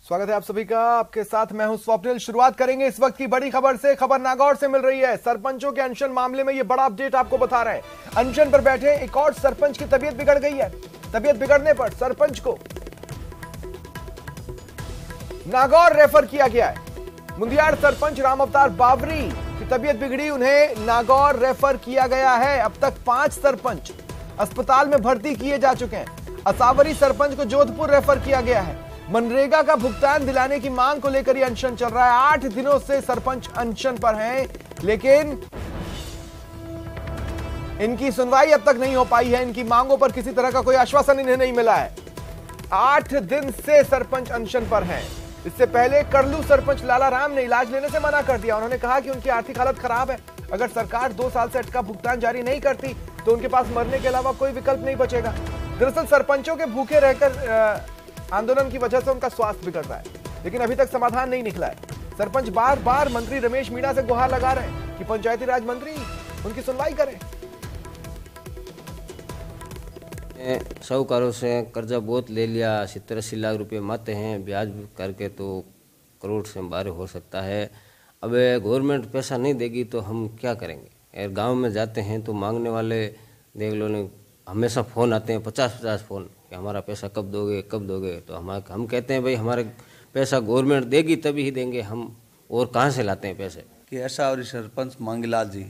स्वागत है आप सभी का। आपके साथ मैं हूं स्वप्निल। शुरुआत करेंगे इस वक्त की बड़ी खबर से। खबर नागौर से मिल रही है। सरपंचों के अनशन मामले में यह बड़ा अपडेट आपको बता रहे हैं। अनशन पर बैठे एक और सरपंच की तबीयत बिगड़ गई है। तबीयत बिगड़ने पर सरपंच को नागौर रेफर किया गया है। मुंदियाड़ सरपंच राम अवतार बावरी की तबीयत बिगड़ी, उन्हें नागौर रेफर किया गया है। अब तक 5 सरपंच अस्पताल में भर्ती किए जा चुके हैं। असावरी सरपंच को जोधपुर रेफर किया गया है। मनरेगा का भुगतान दिलाने की मांग को लेकर यह अनशन चल रहा है। 8 दिनों से सरपंच अनशन पर हैं, लेकिन इनकी सुनवाई अब तक नहीं हो पाई है। इनकी मांगों पर किसी तरह का कोई आश्वासन इन्हें नहीं मिला है। 8 दिन से सरपंच अनशन पर हैं। इससे पहले करलू सरपंच लाला राम ने इलाज लेने से मना कर दिया। उन्होंने कहा कि उनकी आर्थिक हालत खराब है। अगर सरकार 2 साल से अटका भुगतान जारी नहीं करती तो उनके पास मरने के अलावा कोई विकल्प नहीं बचेगा। दरअसल सरपंचों के भूखे रहकर आंदोलन की वजह से उनका स्वास्थ्य बिगड़ रहा है, लेकिन अभी तक समाधान नहीं निकला है। सरपंच बार बार मंत्री रमेश मीणा से गुहार लगा रहे हैं कि पंचायती राज मंत्री उनकी सुनवाई करें। साहूकारों से कर्जा बहुत ले लिया, 70-80 लाख रुपए माते हैं, ब्याज करके तो करोड़ से बाहर हो सकता है। अब गवर्नमेंट पैसा नहीं देगी तो हम क्या करेंगे। गांव में जाते हैं तो मांगने वाले देख लो ने हमेशा फ़ोन आते हैं, 50-50 फ़ोन कि हमारा पैसा कब दोगे कब दोगे। तो हम कहते हैं भाई हमारे पैसा गवर्नमेंट देगी तभी ही देंगे, हम और कहाँ से लाते हैं पैसे। कि ऐसा और सरपंच मांगीलाल जी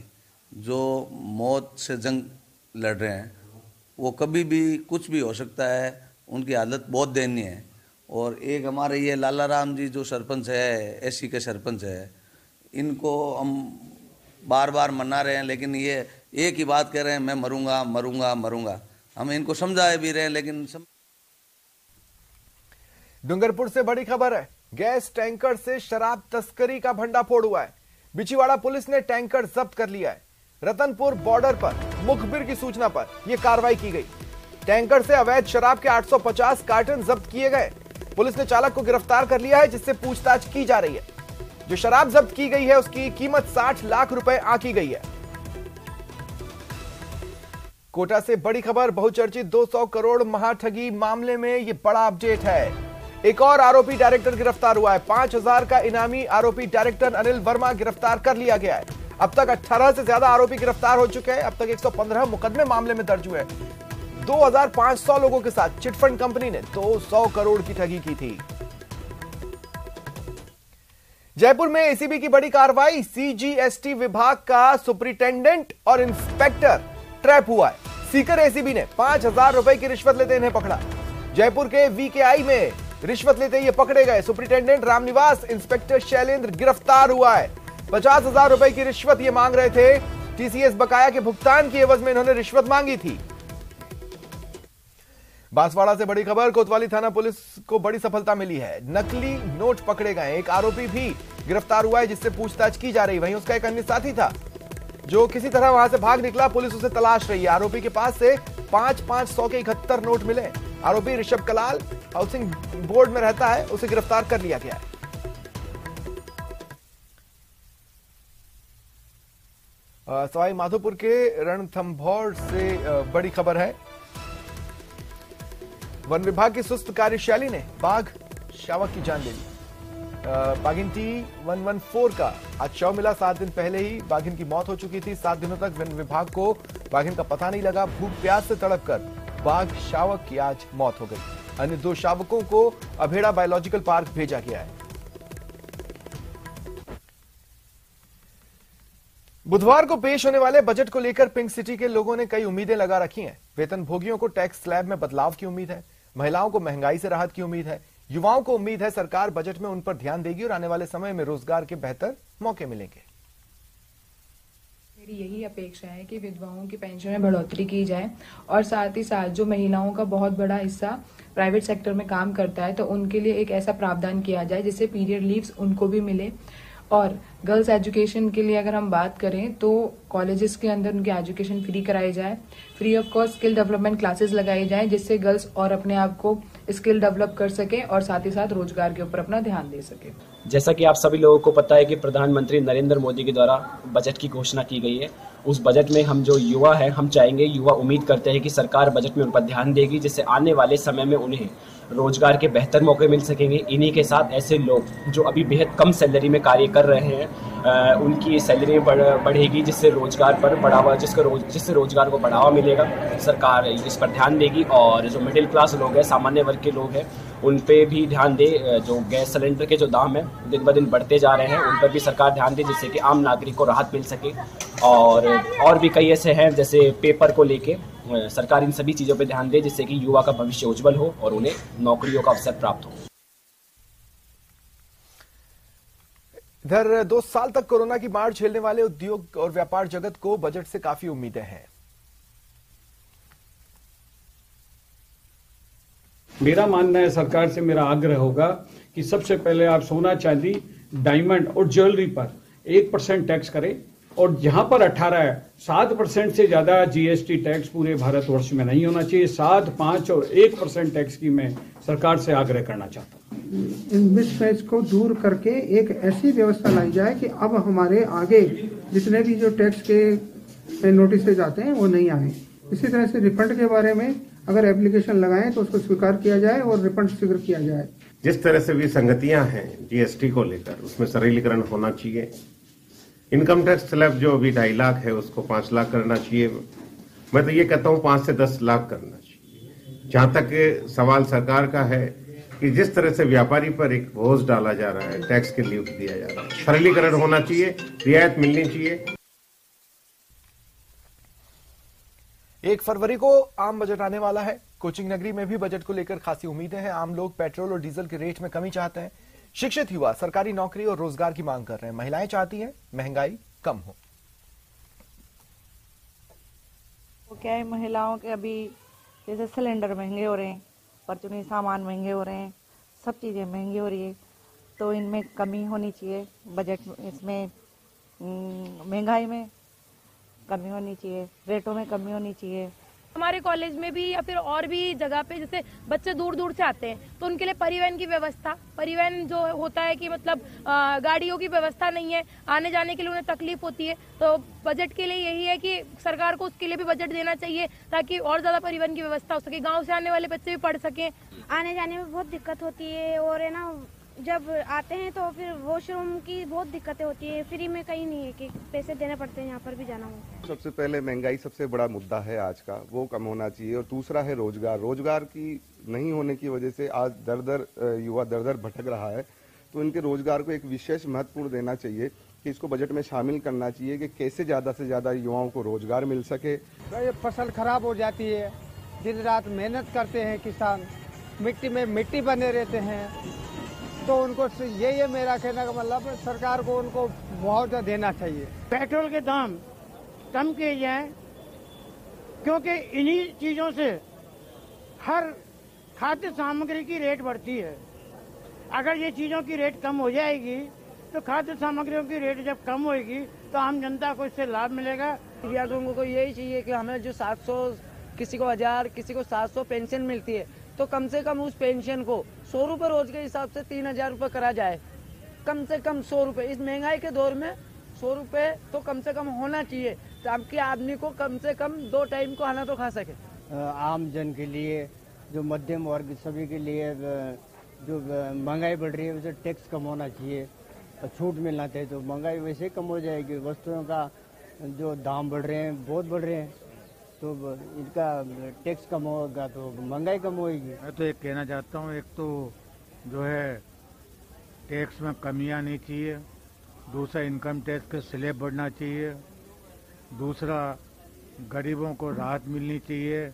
जो मौत से जंग लड़ रहे हैं, वो कभी भी कुछ भी हो सकता है, उनकी हालत बहुत दयनीय है। और एक हमारे ये लाला राम जी जो सरपंच है, एसी के सरपंच है, इनको हम बार बार मना रहे हैं, लेकिन ये एक ही बात कह रहे हैं, मैं मरूंगा मरूंगा मरूंगा। हम इनको समझाए भी रहे हैं, लेकिन डूंगरपुर से बड़ी खबर है। गैस टैंकर से शराब तस्करी का भंडाफोड़ हुआ है। बिचीवाड़ा पुलिस ने टैंकर जब्त कर लिया है। रतनपुर बॉर्डर पर मुखबिर की सूचना पर यह कार्रवाई की गई। टैंकर से अवैध शराब के 850 कार्टन जब्त किए गए। पुलिस ने चालक को गिरफ्तार कर लिया है, जिससे पूछताछ की जा रही है। जो शराब जब्त की गई है उसकी कीमत 60 लाख रुपए आंकी गई है। कोटा से बड़ी खबर। बहुचर्चित 200 करोड़ महाठगी मामले में यह बड़ा अपडेट है। एक और आरोपी डायरेक्टर गिरफ्तार हुआ है। 5000 का इनामी आरोपी डायरेक्टर अनिल वर्मा गिरफ्तार कर लिया गया है। अब तक 18 से ज्यादा आरोपी गिरफ्तार हो चुके हैं। अब तक 115 मुकदमे मामले में दर्ज हुए। 2500 लोगों के साथ चिटफंड कंपनी ने 200 करोड़ की ठगी की थी। जयपुर में एसीबी की बड़ी कार्रवाई। सीजीएसटी विभाग का सुपरिटेंडेंट और इंस्पेक्टर ट्रैप हुआ है। सीकर एसीबी ने 5000 रुपए की रिश्वत लेते इन्हें पकड़ा। जयपुर के वीकेआई में रिश्वत लेते ये पकड़े गए। सुपरिटेंडेंट रामनिवास, इंस्पेक्टर शैलेंद्र गिरफ्तार हुआ है। 50,000 रुपए की रिश्वत ये मांग रहे थे। टीसीएस बकाया के भुगतान की एवज में इन्होंने रिश्वत मांगी थी। बांसवाड़ा से बड़ी खबर। कोतवाली थाना पुलिस को बड़ी सफलता मिली है। नकली नोट पकड़े गए। एक आरोपी भी गिरफ्तार हुआ है, जिससे पूछताछ की जा रही। वहीं उसका एक अन्य साथी था जो किसी तरह वहां से भाग निकला। पुलिस उसे तलाश रही है। आरोपी के पास से 500 के 71 नोट मिले। आरोपी ऋषभ कलाल हाउसिंग बोर्ड में रहता है, उसे गिरफ्तार कर लिया गया है। सवाई माधोपुर के रणथंभौर से बड़ी खबर है। वन विभाग की सुस्त कार्यशैली ने बाघ शावक की जान ले ली। बाघिन T114 का आज शव मिला। 7 दिन पहले ही बाघिन की मौत हो चुकी थी। 7 दिनों तक वन विभाग को बाघिन का पता नहीं लगा। भूख प्यास से तड़पकर बाघ शावक की आज मौत हो गई। अन्य 2 शावकों को अभेड़ा बायोलॉजिकल पार्क भेजा गया है। बुधवार को पेश होने वाले बजट को लेकर पिंक सिटी के लोगों ने कई उम्मीदें लगा रखी हैं। वेतन भोगियों को टैक्स स्लैब में बदलाव की उम्मीद है। महिलाओं को महंगाई से राहत की उम्मीद है। युवाओं को उम्मीद है सरकार बजट में उन पर ध्यान देगी और आने वाले समय में रोजगार के बेहतर मौके मिलेंगे। मेरी यही अपेक्षा है कि विधवाओं की पेंशन में बढ़ोतरी की जाए और साथ ही साथ जो महिलाओं का बहुत बड़ा हिस्सा प्राइवेट सेक्टर में काम करता है तो उनके लिए एक ऐसा प्रावधान किया जाए जिससे पीरियड लीव्स उनको भी मिले। और गर्ल्स एजुकेशन के लिए अगर हम बात करें तो कॉलेजेस के अंदर उनकी एजुकेशन फ्री कराई जाए। Free of cost skill development classes लगाई जाए, जिससे गर्ल्स और अपने आप को स्किल डेवलप कर सके और साथ ही साथ रोजगार के ऊपर अपना ध्यान दे सके। जैसा कि आप सभी लोगों को पता है कि प्रधानमंत्री नरेंद्र मोदी के द्वारा बजट की घोषणा की गई है। उस बजट में हम जो युवा हैं, हम चाहेंगे, युवा उम्मीद करते हैं कि सरकार बजट में उन पर ध्यान देगी, जिससे आने वाले समय में उन्हें रोजगार के बेहतर मौके मिल सकेंगे। इन्हीं के साथ ऐसे लोग जो अभी बेहद कम सैलरी में कार्य कर रहे हैं, उनकी सैलरी बढ़ेगी, जिससे रोजगार पर बढ़ावा जिससे रोजगार को बढ़ावा मिलेगा। सरकार इस पर ध्यान देगी और जो मिडिल क्लास लोग हैं, सामान्य वर्ग के लोग हैं, उन पे भी ध्यान दे। जो गैस सिलेंडर के जो दाम है दिन ब दिन बढ़ते जा रहे हैं, उन पर भी सरकार ध्यान दे, जिससे कि आम नागरिक को राहत मिल सके। और भी कई ऐसे हैं, जैसे पेपर को लेके सरकार इन सभी चीज़ों पे ध्यान दे, जिससे कि युवा का भविष्य उज्जवल हो और उन्हें नौकरियों का अवसर प्राप्त हो। इधर 2 साल तक कोरोना की मार झेलने वाले उद्योग और व्यापार जगत को बजट से काफी उम्मीदें हैं। मेरा मानना है, सरकार से मेरा आग्रह होगा कि सबसे पहले आप सोना, चांदी, डायमंड और ज्वेलरी पर 1% टैक्स करें, और जहां पर 18 है 7% से ज्यादा जीएसटी टैक्स पूरे भारतवर्ष में नहीं होना चाहिए। 7, 5 और 1% टैक्स की मैं सरकार से आग्रह करना चाहता हूं। इन मिसमैच को दूर करके एक ऐसी व्यवस्था लाई जाए कि अब हमारे आगे जितने भी जो टैक्स के नोटिस आते हैं वो नहीं आए। इसी तरह से रिफंड के बारे में अगर एप्लीकेशन लगाएं तो उसको स्वीकार किया जाए और रिफंड शीघ्र किया जाए। जिस तरह से भी संगतियां हैं जीएसटी को लेकर, उसमें सरलीकरण होना चाहिए। इनकम टैक्स स्लैब जो अभी 2.5 लाख है उसको 5 लाख करना चाहिए। मैं तो ये कहता हूं 5 से 10 लाख करना चाहिए। जहां तक सवाल सरकार का है कि जिस तरह से व्यापारी पर एक बोझ डाला जा रहा है, टैक्स के लिए दिया जा रहा है, सरलीकरण होना चाहिए, रियायत मिलनी चाहिए। 1 फरवरी को आम बजट आने वाला है। कोचिंग नगरी में भी बजट को लेकर खासी उम्मीदें हैं। आम लोग पेट्रोल और डीजल के रेट में कमी चाहते हैं। शिक्षित युवा सरकारी नौकरी और रोजगार की मांग कर रहे हैं। महिलाएं चाहती हैं महंगाई कम हो। वो क्या है, महिलाओं के अभी जैसे सिलेंडर महंगे हो रहे हैं, परचूनी सामान महंगे हो रहे हैं, सब चीजें महंगी हो रही है, तो इनमें कमी होनी चाहिए। बजट इसमें महंगाई में कमी होनी चाहिए, रेटों में कमी होनी चाहिए। हमारे कॉलेज में भी या फिर और भी जगह पे जैसे बच्चे दूर दूर से आते हैं, तो उनके लिए परिवहन की व्यवस्था, परिवहन जो होता है कि मतलब गाड़ियों की व्यवस्था नहीं है, आने जाने के लिए उन्हें तकलीफ होती है। तो बजट के लिए यही है कि सरकार को उसके लिए भी बजट देना चाहिए, ताकि और ज्यादा परिवहन की व्यवस्था हो सके, गाँव से आने वाले बच्चे भी पढ़ सकें। आने जाने में बहुत दिक्कत होती है, और है ना जब आते हैं तो फिर वॉशरूम की बहुत दिक्कतें होती है। फ्री में कहीं नहीं है कि पैसे देने पड़ते हैं, यहाँ पर भी जाना हो। सबसे पहले महंगाई सबसे बड़ा मुद्दा है आज का, वो कम होना चाहिए। और दूसरा है रोजगार। रोजगार की नहीं होने की वजह से आज युवा दर दर भटक रहा है। तो इनके रोजगार को एक विशेष महत्वपूर्ण देना चाहिए कि इसको बजट में शामिल करना चाहिए कि कैसे ज्यादा से ज्यादा युवाओं को रोजगार मिल सके। फसल खराब हो जाती है, दिन रात मेहनत करते हैं किसान, मिट्टी में मिट्टी बने रहते हैं, तो उनको ये मेरा कहने का मतलब सरकार को उनको मुआवजा देना चाहिए। पेट्रोल के दाम कम किए जाए, क्योंकि इन्हीं चीजों से हर खाद्य सामग्री की रेट बढ़ती है। अगर ये चीजों की रेट कम हो जाएगी तो खाद्य सामग्रियों की रेट जब कम होगी तो आम जनता को इससे लाभ मिलेगा। लोगों को यही चाहिए कि हमें जो 700, किसी को 1000, किसी को 700 पेंशन मिलती है, तो कम से कम उस पेंशन को 100 रुपये रोज के हिसाब से 3000 रुपये करा जाए। कम से कम 100 रुपये, इस महंगाई के दौर में 100 रुपये तो कम से कम होना चाहिए, ताकि आदमी को कम से कम 2 टाइम को खाना तो खा सके। आम जन के लिए, जो मध्यम वर्ग सभी के लिए जो महंगाई बढ़ रही है उसे टैक्स कम होना चाहिए, छूट मिलना चाहिए, तो महंगाई वैसे कम हो जाएगी। वस्तुओं का जो दाम बढ़ रहे हैं, बहुत बढ़ रहे हैं, तो इनका टैक्स कम होगा तो महंगाई कम होगी। मैं तो एक कहना चाहता हूँ, एक तो जो है टैक्स में कमी आनी चाहिए, दूसरा इनकम टैक्स का स्लैब बढ़ना चाहिए, दूसरा गरीबों को राहत मिलनी चाहिए,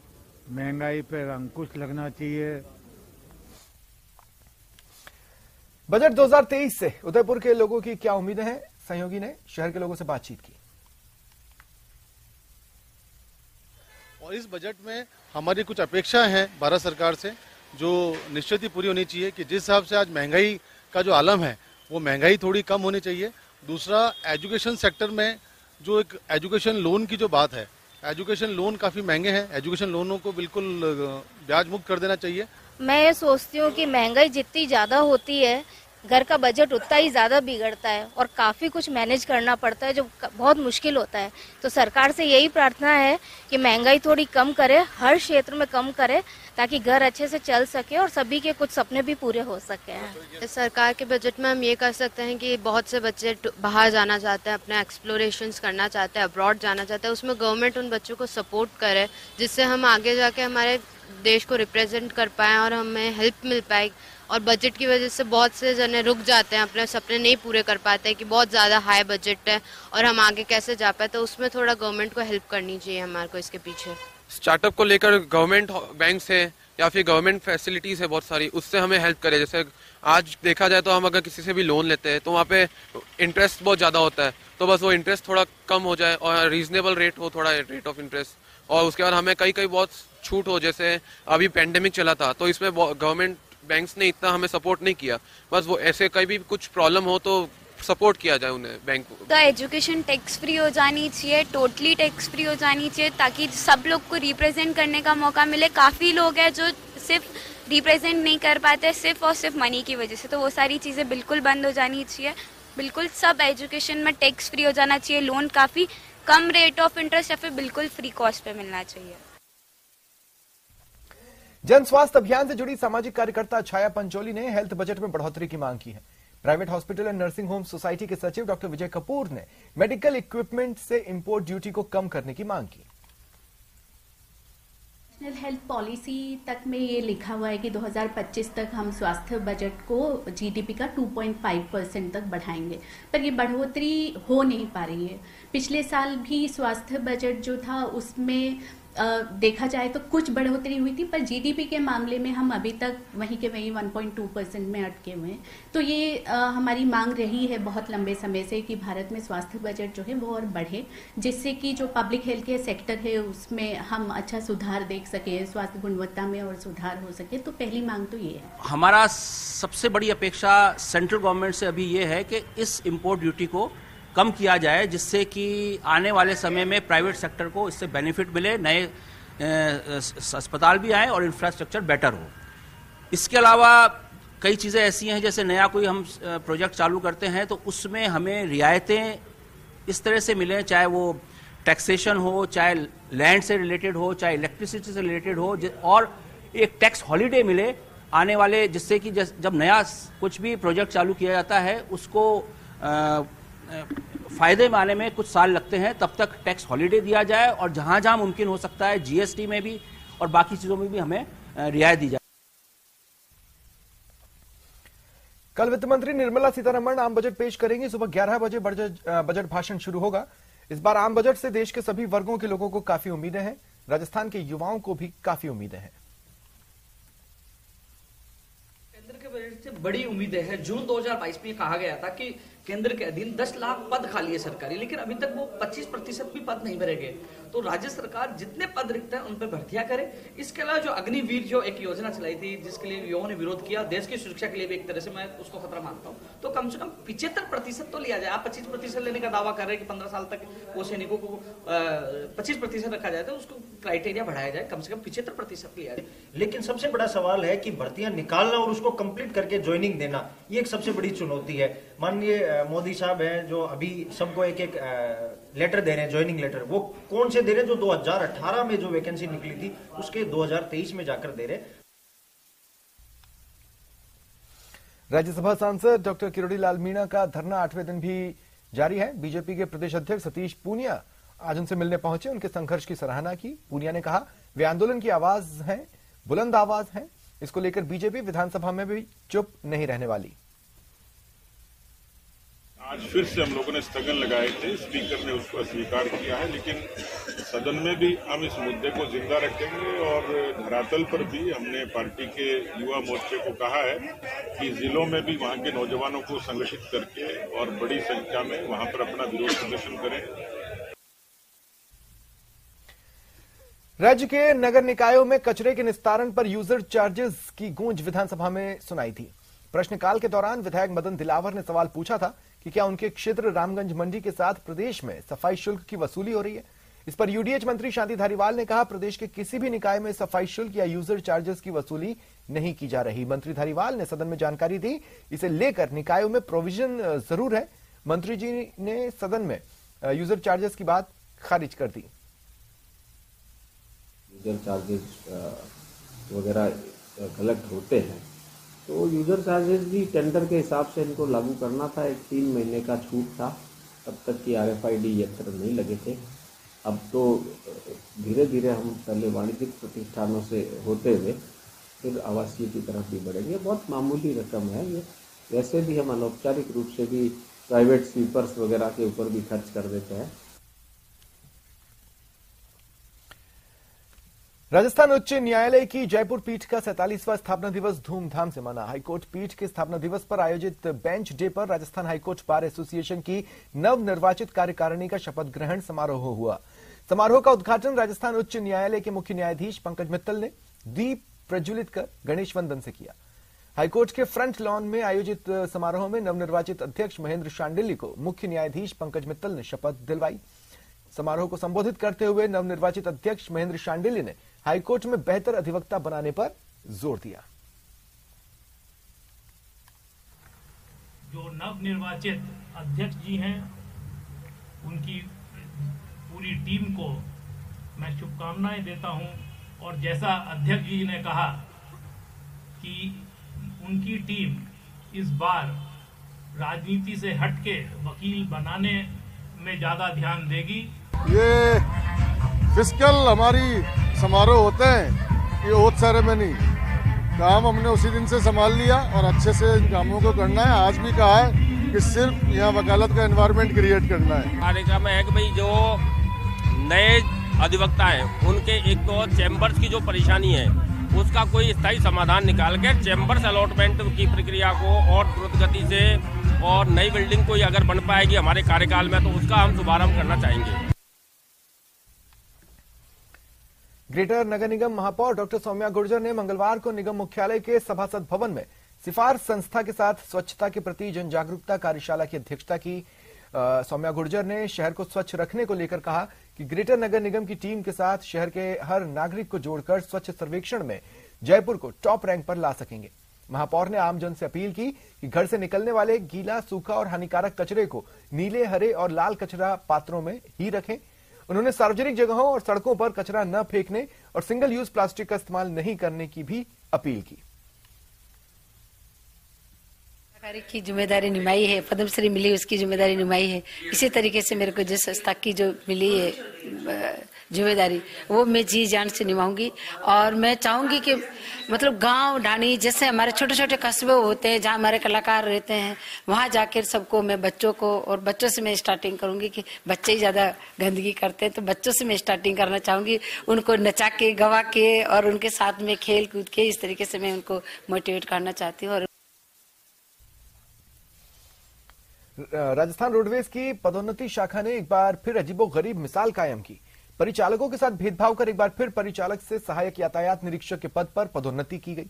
महंगाई पर अंकुश लगना चाहिए। बजट 2023 से उदयपुर के लोगों की क्या उम्मीदें हैं? सहयोगी ने शहर के लोगों से बातचीत की। और इस बजट में हमारी कुछ अपेक्षा हैं भारत सरकार से, जो निश्चित ही पूरी होनी चाहिए कि जिस हिसाब से आज महंगाई का जो आलम है, वो महंगाई थोड़ी कम होनी चाहिए। दूसरा, एजुकेशन सेक्टर में जो एक एजुकेशन लोन की जो बात है, एजुकेशन लोन काफ़ी महंगे हैं, एजुकेशन लोनों को बिल्कुल ब्याज मुक्त कर देना चाहिए। मैं ये सोचती हूँ कि महंगाई जितनी ज़्यादा होती है घर का बजट उतना ही ज़्यादा बिगड़ता है और काफ़ी कुछ मैनेज करना पड़ता है जो बहुत मुश्किल होता है। तो सरकार से यही प्रार्थना है कि महंगाई थोड़ी कम करे, हर क्षेत्र में कम करे, ताकि घर अच्छे से चल सके और सभी के कुछ सपने भी पूरे हो सके। सरकार के बजट में हम ये कर सकते हैं कि बहुत से बच्चे बाहर जाना चाहते हैं, अपने एक्सप्लोरेशंस करना चाहते हैं, अब्रॉड जाना चाहते हैं, उसमें गवर्नमेंट उन बच्चों को सपोर्ट करे, जिससे हम आगे जाके हमारे देश को रिप्रेजेंट कर पाएँ और हमें हेल्प मिल पाए। और बजट की वजह से बहुत से जने रुक जाते हैं, अपने सपने नहीं पूरे कर पाते हैं कि बहुत ज़्यादा हाई बजट है और हम आगे कैसे जा पाए। तो उसमें थोड़ा गवर्नमेंट को हेल्प करनी चाहिए हमारे को इसके पीछे। स्टार्टअप को लेकर गवर्नमेंट बैंक से या फिर गवर्नमेंट फैसिलिटीज है बहुत सारी, उससे हमें हेल्प करे। जैसे आज देखा जाए तो हम अगर किसी से भी लोन लेते हैं तो वहाँ पे इंटरेस्ट बहुत ज़्यादा होता है, तो बस वो इंटरेस्ट थोड़ा कम हो जाए और रीजनेबल रेट हो, थोड़ा रेट ऑफ इंटरेस्ट, और उसके बाद हमें कई बहुत छूट हो। जैसे अभी पेंडेमिक चला था तो इसमें गवर्नमेंट बैंक्स ने इतना हमें सपोर्ट नहीं किया, बस वो ऐसे कहीं भी कुछ प्रॉब्लम हो तो सपोर्ट किया जाए उन्हें बैंक को। तो एजुकेशन टैक्स फ्री हो जानी चाहिए, टोटली टैक्स फ्री हो जानी चाहिए, ताकि सब लोग को रिप्रेजेंट करने का मौका मिले। काफ़ी लोग हैं जो सिर्फ रिप्रेजेंट नहीं कर पाते सिर्फ और सिर्फ मनी की वजह से, तो वो सारी चीज़ें बिल्कुल बंद हो जानी चाहिए। बिल्कुल सब एजुकेशन में टैक्स फ्री हो जाना चाहिए, लोन काफ़ी कम रेट ऑफ इंटरेस्ट या फिर बिल्कुल फ्री कॉस्ट पे मिलना चाहिए। जन स्वास्थ्य अभियान से जुड़ी सामाजिक कार्यकर्ता छाया पंचोली ने हेल्थ बजट में बढ़ोतरी की मांग की है। Private hospital and nursing home society के सचिव डॉक्टर विजय कपूर ने मेडिकल इक्विपमेंट से इंपोर्ट ड्यूटी को कम करने की मांग की। नेशनल हेल्थ पॉलिसी तक में ये लिखा हुआ है कि 2025 तक हम स्वास्थ्य बजट को जीडीपी का 2.5% तक बढ़ाएंगे, पर ये बढ़ोतरी हो नहीं पा रही है। पिछले साल भी स्वास्थ्य बजट जो था उसमें देखा जाए तो कुछ बढ़ोतरी हुई थी, पर जीडीपी के मामले में हम अभी तक वहीं के वहीं 1.2% में अटके हुए हैं। तो ये हमारी मांग रही है बहुत लंबे समय से कि भारत में स्वास्थ्य बजट जो है वो और बढ़े, जिससे कि जो पब्लिक हेल्थ केयर सेक्टर है उसमें हम अच्छा सुधार देख सके, स्वास्थ्य गुणवत्ता में और सुधार हो सके। तो पहली मांग तो ये है। हमारा सबसे बड़ी अपेक्षा सेंट्रल गवर्नमेंट से अभी ये है कि इस इम्पोर्ट ड्यूटी को कम किया जाए, जिससे कि आने वाले समय में प्राइवेट सेक्टर को इससे बेनिफिट मिले, नए अस्पताल भी आए और इंफ्रास्ट्रक्चर बेटर हो। इसके अलावा कई चीज़ें ऐसी हैं, जैसे नया कोई हम प्रोजेक्ट चालू करते हैं तो उसमें हमें रियायतें इस तरह से मिलें, चाहे वो टैक्सेशन हो, चाहे लैंड से रिलेटेड हो, चाहे इलेक्ट्रिसिटी से रिलेटेड हो, और एक टैक्स हॉलीडे मिले आने वाले, जिससे कि जब नया कुछ भी प्रोजेक्ट चालू किया जाता है उसको फायदे में आने में कुछ साल लगते हैं, तब तक टैक्स हॉलीडे दिया जाए और जहां जहां मुमकिन हो सकता है जीएसटी में भी और बाकी चीजों में भी हमें रियायत दी जाए। कल वित्त मंत्री निर्मला सीतारमण आम बजट पेश करेंगी। सुबह 11 बजे बजट भाषण शुरू होगा। इस बार आम बजट से देश के सभी वर्गों के लोगों को काफी उम्मीदें हैं। राजस्थान के युवाओं को भी काफी उम्मीदें हैं। केंद्र के बजट से बड़ी उम्मीदें हैं। जून 2022 में कहा गया था कि केंद्र के अधीन 10 लाख पद खाली है सरकारी, लेकिन अभी तक वो 25% भी पद नहीं भरे गए। तो राज्य सरकार जितने पद रिक्त हैं उन पर भर्तियां करे। इसके अलावा जो अग्निवीर जो एक योजना चलाई थी जिसके लिए युवाओं ने विरोध किया, देश की सुरक्षा के लिए भी एक तरह से मैं उसको खतरा मानता हूँ, तो कम से कम 75% तो लिया जाए। आप 25% लेने का दावा कर रहे हैं कि 15 साल तक वो सैनिकों को 25% रखा जाए, तो उसको क्राइटेरिया बढ़ाया जाए, कम से कम 75% लिया जाए। लेकिन सबसे बड़ा सवाल है कि भर्तियां निकालना और उसको कंप्लीट करके ज्वाइनिंग देना, ये एक सबसे बड़ी चुनौती है। माननीय मोदी साहब हैं जो अभी सबको एक एक लेटर दे रहे हैं, ज्वाइनिंग लेटर, वो कौन से दे रहे हैं? जो 2018 में जो वैकेंसी निकली थी उसके 2023 में जाकर दे रहे। राज्यसभा सांसद डॉक्टर किरोड़ी लाल मीणा का धरना 8वें दिन भी जारी है। बीजेपी के प्रदेश अध्यक्ष सतीश पूनिया आज उनसे मिलने पहुंचे, उनके संघर्ष की सराहना की। पूनिया ने कहा वे आंदोलन की आवाज हैं, बुलंद आवाज हैं। इसको लेकर बीजेपी विधानसभा में भी चुप नहीं रहने वाली। आज फिर से हम लोगों ने स्थगन लगाए थे, स्पीकर ने उसको अस्वीकार किया है, लेकिन सदन में भी हम इस मुद्दे को जिंदा रखेंगे और धरातल पर भी हमने पार्टी के युवा मोर्चे को कहा है कि जिलों में भी वहां के नौजवानों को संगठित करके और बड़ी संख्या में वहां पर अपना विरोध प्रदर्शन करें। राज्य के नगर निकायों में कचरे के निस्तारण पर यूजर चार्जेस की गूंज विधानसभा में सुनाई थी। प्रश्नकाल के दौरान विधायक मदन दिलावर ने सवाल पूछा था कि क्या उनके क्षेत्र रामगंज मंडी के साथ प्रदेश में सफाई शुल्क की वसूली हो रही है। इस पर यूडीएच मंत्री शांति धारीवाल ने कहा प्रदेश के किसी भी निकाय में सफाई शुल्क या यूजर चार्जेस की वसूली नहीं की जा रही। मंत्री धारीवाल ने सदन में जानकारी दी, इसे लेकर निकायों में प्रोविजन जरूर है। मंत्री जी ने सदन में यूजर चार्जेस की बात खारिज कर दी। यूजर चार्जेस वगैरह कलेक्ट होते हैं तो यूजर चार्जेस भी टेंडर के हिसाब से इनको लागू करना था। एक 3 महीने का छूट था, तब तक की RFID यंत्र नहीं लगे थे। अब तो धीरे धीरे हम पहले वाणिज्यिक प्रतिष्ठानों से होते हुए फिर आवासीय की तरफ भी बढ़ेंगे। बहुत मामूली रकम है ये। वैसे भी हम अनौपचारिक रूप से भी प्राइवेट स्वीपर्स वगैरह के ऊपर भी खर्च कर देते हैं। राजस्थान उच्च न्यायालय की जयपुर पीठ का 47वां स्थापना दिवस धूमधाम से मना। हाईकोर्ट पीठ के स्थापना दिवस पर आयोजित बेंच डे पर राजस्थान हाईकोर्ट बार एसोसिएशन की नवनिर्वाचित कार्यकारिणी का शपथ ग्रहण समारोह हुआ। समारोह का उद्घाटन राजस्थान उच्च न्यायालय के मुख्य न्यायाधीश पंकज मित्तल ने दीप प्रज्वलित कर गणेश वंदन से किया। हाईकोर्ट के फ्रंट लॉन में आयोजित समारोह में नवनिर्वाचित अध्यक्ष महेंद्र शांडिल्य को मुख्य न्यायाधीश पंकज मित्तल ने शपथ दिलवाई। समारोह को संबोधित करते हुए नवनिर्वाचित अध्यक्ष महेंद्र शांडिल्य ने हाईकोर्ट में बेहतर अधिवक्ता बनाने पर जोर दिया। जो नवनिर्वाचित अध्यक्ष जी हैं, उनकी पूरी टीम को मैं शुभकामनाएं देता हूं। और जैसा अध्यक्ष जी ने कहा कि उनकी टीम इस बार राजनीति से हटके वकील बनाने में ज्यादा ध्यान देगी। ये फिस्कल हमारी समारोह होते हैं, ये ओथ सेरेमनी काम हमने उसी दिन से संभाल लिया और अच्छे से इन कामों को करना है। आज भी कहा है कि सिर्फ यहाँ वकालत का एनवायरनमेंट क्रिएट करना है। कार्यक्रम है कि भाई जो नए अधिवक्ता हैं उनके एक तो चैम्बर्स की जो परेशानी है उसका कोई स्थायी समाधान निकाल के चैम्बर्स अलॉटमेंट की प्रक्रिया को और द्रुत गति से और नई बिल्डिंग कोई अगर बन पाएगी हमारे कार्यकाल में तो उसका हम शुभारंभ करना चाहेंगे। ग्रेटर नगर निगम महापौर डॉक्टर सौम्या गुर्जर ने मंगलवार को निगम मुख्यालय के सभासद भवन में सिफारिश संस्था के साथ स्वच्छता के प्रति जन जागरूकता कार्यशाला की अध्यक्षता की। सौम्या गुर्जर ने शहर को स्वच्छ रखने को लेकर कहा कि ग्रेटर नगर निगम की टीम के साथ शहर के हर नागरिक को जोड़कर स्वच्छ सर्वेक्षण में जयपुर को टॉप रैंक पर ला सकेंगे। महापौर ने आमजन से अपील की कि घर से निकलने वाले गीला, सूखा और हानिकारक कचरे को नीले, हरे और लाल कचरा पात्रों में ही रखें। उन्होंने सार्वजनिक जगहों और सड़कों पर कचरा न फेंकने और सिंगल यूज प्लास्टिक का इस्तेमाल नहीं करने की भी अपील की। की जिम्मेदारी निभाई है, पद्मश्री मिली उसकी जिम्मेदारी निभाई है। इसी तरीके से मेरे को जिस संस्था की जो मिली है जिम्मेदारी वो मैं जी जान से निभाऊंगी। और मैं चाहूंगी कि मतलब गांव ढाणी जैसे हमारे छोटे छोटे कस्बे होते हैं जहां हमारे कलाकार रहते हैं वहां जाकर सबको मैं बच्चों को और बच्चों से मैं स्टार्टिंग करूंगी कि बच्चे ही ज्यादा गंदगी करते हैं तो बच्चों से मैं स्टार्टिंग करना चाहूंगी। उनको नचा के गवा के और उनके साथ में खेल कूद के इस तरीके से मैं उनको मोटिवेट करना चाहती हूँ। राजस्थान रोडवेज की पदोन्नति शाखा ने एक बार फिर अजीबोगरीब मिसाल कायम की। परिचालकों के साथ भेदभाव कर एक बार फिर परिचालक से सहायक यातायात निरीक्षक के पद पर पदोन्नति की गई।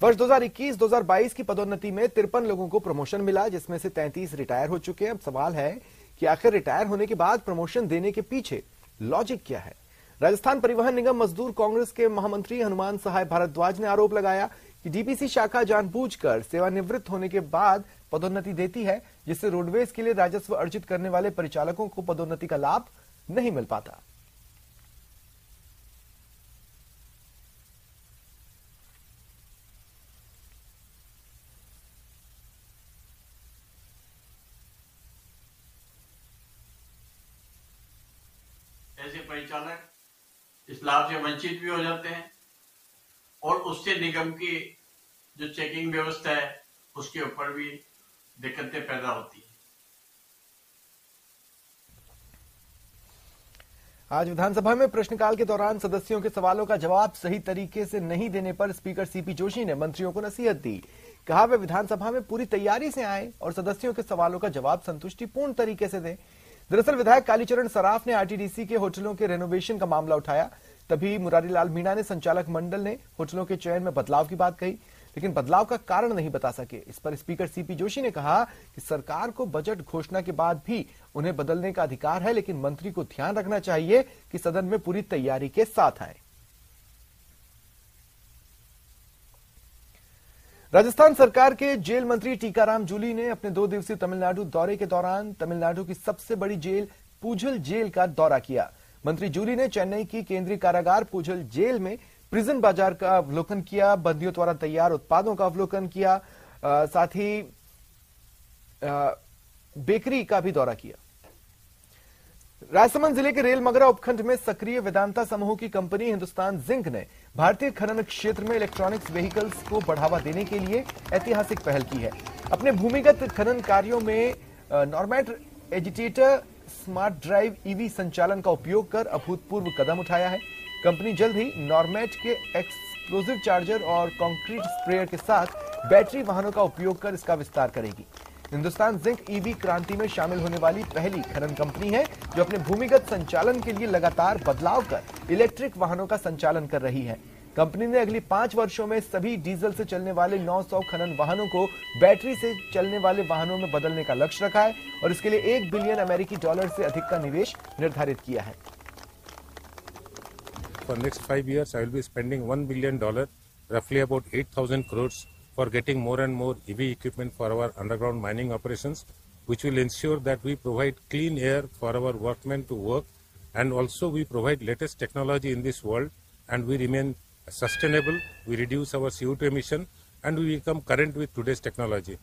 वर्ष 2021-2022 की पदोन्नति में 53 लोगों को प्रमोशन मिला, जिसमें से 33 रिटायर हो चुके हैं। अब सवाल है कि आखिर रिटायर होने के बाद प्रमोशन देने के पीछे लॉजिक क्या है। राजस्थान परिवहन निगम मजदूर कांग्रेस के महामंत्री हनुमान सहाय भारद्वाज ने आरोप लगाया कि डीपीसी शाखा जानबूझकर सेवानिवृत्त होने के बाद पदोन्नति देती है, जिससे रोडवेज के लिए राजस्व अर्जित करने वाले परिचालकों को पदोन्नति का लाभ नहीं मिल पाता। ऐसे परिचालक इस लाभ से वंचित भी हो जाते हैं और उससे निगम की जो चेकिंग व्यवस्था है उसके ऊपर भी दिक्कतें पैदा होती हैं। आज विधानसभा में प्रश्नकाल के दौरान सदस्यों के सवालों का जवाब सही तरीके से नहीं देने पर स्पीकर सीपी जोशी ने मंत्रियों को नसीहत दी। कहा वे विधानसभा में पूरी तैयारी से आए और सदस्यों के सवालों का जवाब संतुष्टिपूर्ण तरीके से दें। दरअसल विधायक कालीचरण सराफ ने आरटीडीसी के होटलों के रेनोवेशन का मामला उठाया। तभी मुरारीलाल मीणा ने संचालक मंडल ने होटलों के चयन में बदलाव की बात कही, लेकिन बदलाव का कारण नहीं बता सके। इस पर स्पीकर सीपी जोशी ने कहा कि सरकार को बजट घोषणा के बाद भी उन्हें बदलने का अधिकार है, लेकिन मंत्री को ध्यान रखना चाहिए कि सदन में पूरी तैयारी के साथ आए। राजस्थान सरकार के जेल मंत्री टीकाराम जूली ने अपने 2 दिवसीय तमिलनाडु दौरे के दौरान तमिलनाडु की सबसे बड़ी जेल पूझल जेल का दौरा किया। मंत्री जूली ने चेन्नई की केंद्रीय कारागार पूझल जेल में प्रिजन बाजार का अवलोकन किया, बंदियों द्वारा तैयार उत्पादों का अवलोकन किया, साथ ही बेकरी का भी दौरा किया। राजसमंद जिले के रेल मगरा उपखंड में सक्रिय वेदांता समूह की कंपनी हिंदुस्तान जिंक ने भारतीय खनन क्षेत्र में इलेक्ट्रॉनिक्स व्हीकल्स को बढ़ावा देने के लिए ऐतिहासिक पहल की है। अपने भूमिगत खनन कार्यों में नॉर्मेट एजिटेटर स्मार्ट ड्राइव ईवी संचालन का उपयोग कर अभूतपूर्व कदम उठाया है। कंपनी जल्द ही नॉर्मेट के एक्सप्लोजिव चार्जर और कंक्रीट स्प्रेयर के साथ बैटरी वाहनों का उपयोग कर इसका विस्तार करेगी। हिंदुस्तान जिंक ईवी क्रांति में शामिल होने वाली पहली खनन कंपनी है जो अपने भूमिगत संचालन के लिए लगातार बदलाव कर इलेक्ट्रिक वाहनों का संचालन कर रही है। कंपनी ने अगली 5 वर्षों में सभी डीजल से चलने वाले 900 खनन वाहनों को बैटरी से चलने वाले वाहनों में बदलने का लक्ष्य रखा है और इसके लिए $1 बिलियन अमेरिकी डॉलर से अधिक का निवेश निर्धारित किया है। For next 5 years, I will be spending $1 billion, roughly about 8,000 crores, for getting more and more EV equipment for our underground mining operations, which will ensure that we provide clean air for our workmen to work, and also we provide latest technology in this world, and we remain sustainable, we reduce our CO2 emission, and we become current with today's technology.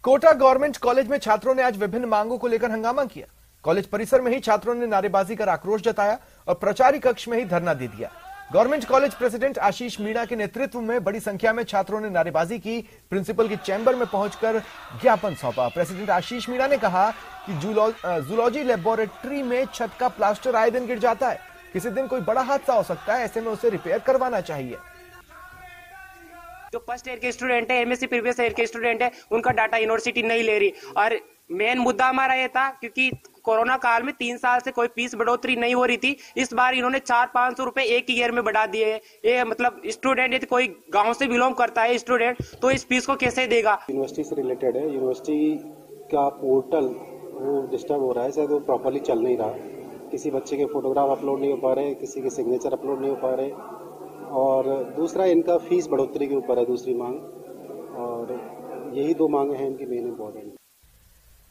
Kota government college में छात्रों ने आज विभिन्न मांगों को लेकर हंगामा किया। कॉलेज परिसर में ही छात्रों ने नारेबाजी कर आक्रोश जताया और प्राचार्य कक्ष में ही धरना दे दिया। गवर्नमेंट कॉलेज प्रेसिडेंट आशीष मीणा के नेतृत्व में बड़ी संख्या में छात्रों ने नारेबाजी की। प्रिंसिपल के चैम्बर में पहुंचकर ज्ञापन सौंपा। प्रेसिडेंट आशीष मीणा ने कहा कि जूलॉजी लेबोरेटरी में छत का प्लास्टर आए दिन गिर जाता है, किसी दिन कोई बड़ा हादसा हो सकता है, ऐसे में उसे रिपेयर करवाना चाहिए। जो फर्स्ट ईयर के स्टूडेंट है, एमएससी प्रीवियस ईयर के स्टूडेंट है, उनका डाटा यूनिवर्सिटी नहीं ले रही। और मेन मुद्दा हमारा ये था क्योंकि कोरोना काल में 3 साल से कोई फीस बढ़ोतरी नहीं हो रही थी, इस बार इन्होंने 400-500 रुपए एक ही ईयर में बढ़ा दिए। ये मतलब स्टूडेंट यदि कोई गांव से बिलोंग करता है स्टूडेंट तो इस फीस को कैसे देगा। यूनिवर्सिटी से रिलेटेड है, यूनिवर्सिटी का पोर्टल वो डिस्टर्ब हो रहा है, शायद वो प्रॉपरली चल नहीं रहा। किसी बच्चे के फोटोग्राफ अपलोड नहीं हो पा रहे, किसी के सिग्नेचर अपलोड नहीं हो पा रहे, और दूसरा इनका फीस बढ़ोतरी के ऊपर है दूसरी मांग, और यही 2 मांगे हैं इनकी मेन इंपॉर्टेंट।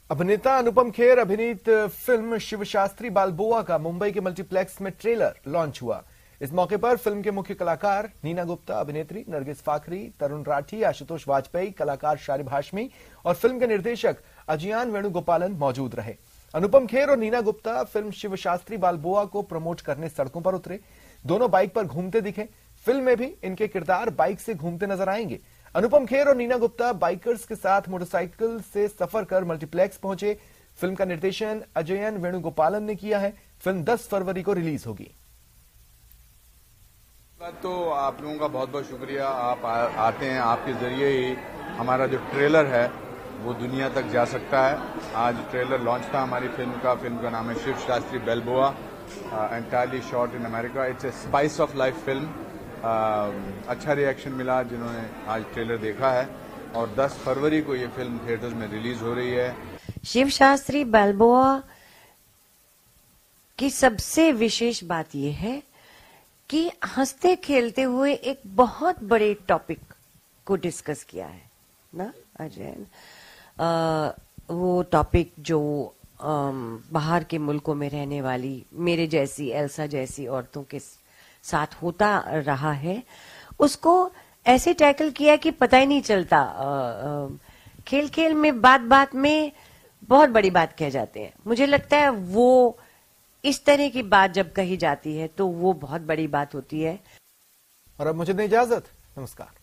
अभिनेता अनुपम खेर अभिनीत फिल्म शिवशास्त्री बालबोआ का मुंबई के मल्टीप्लेक्स में ट्रेलर लॉन्च हुआ। इस मौके पर फिल्म के मुख्य कलाकार नीना गुप्ता, अभिनेत्री नरगिस फाखरी, तरुण राठी, आशुतोष वाजपेयी, कलाकार शारिब हाशमी और फिल्म के निर्देशक अजियान वेणुगोपालन मौजूद रहे। अनुपम खेर और नीना गुप्ता फिल्म शिवशास्त्री बालबोआ को प्रमोट करने सड़कों पर उतरे। दोनों बाइक पर घूमते दिखे। फिल्म में भी इनके किरदार बाइक से घूमते नजर आएंगे। अनुपम खेर और नीना गुप्ता बाइकर्स के साथ मोटरसाइकिल से सफर कर मल्टीप्लेक्स पहुंचे। फिल्म का निर्देशन अजयन वेणुगोपालन ने किया है। फिल्म 10 फरवरी को रिलीज होगी। तो आप लोगों का बहुत बहुत शुक्रिया, आप आते हैं, आपके जरिए ही हमारा जो ट्रेलर है वो दुनिया तक जा सकता है। आज ट्रेलर लॉन्च था हमारी फिल्म का नाम है Shivshastri Balboa, entirely shot in America. It's a spice of life film. अच्छा रिएक्शन मिला जिन्होंने आज ट्रेलर देखा है, और 10 फरवरी को ये फिल्म थिएटर्स में रिलीज हो रही है। शिवशास्त्री बालबोआ की सबसे विशेष बात यह है कि हंसते खेलते हुए एक बहुत बड़े टॉपिक को डिस्कस किया है ना अजय। वो टॉपिक जो बाहर के मुल्कों में रहने वाली मेरे जैसी एल्सा जैसी औरतों के साथ होता रहा है, उसको ऐसे टैकल किया कि पता ही नहीं चलता। खेल खेल में बात में बहुत बड़ी बात कह जाते हैं। मुझे लगता है वो इस तरह की बात जब कही जाती है तो वो बहुत बड़ी बात होती है। और अब मुझे दें इजाजत। नमस्कार।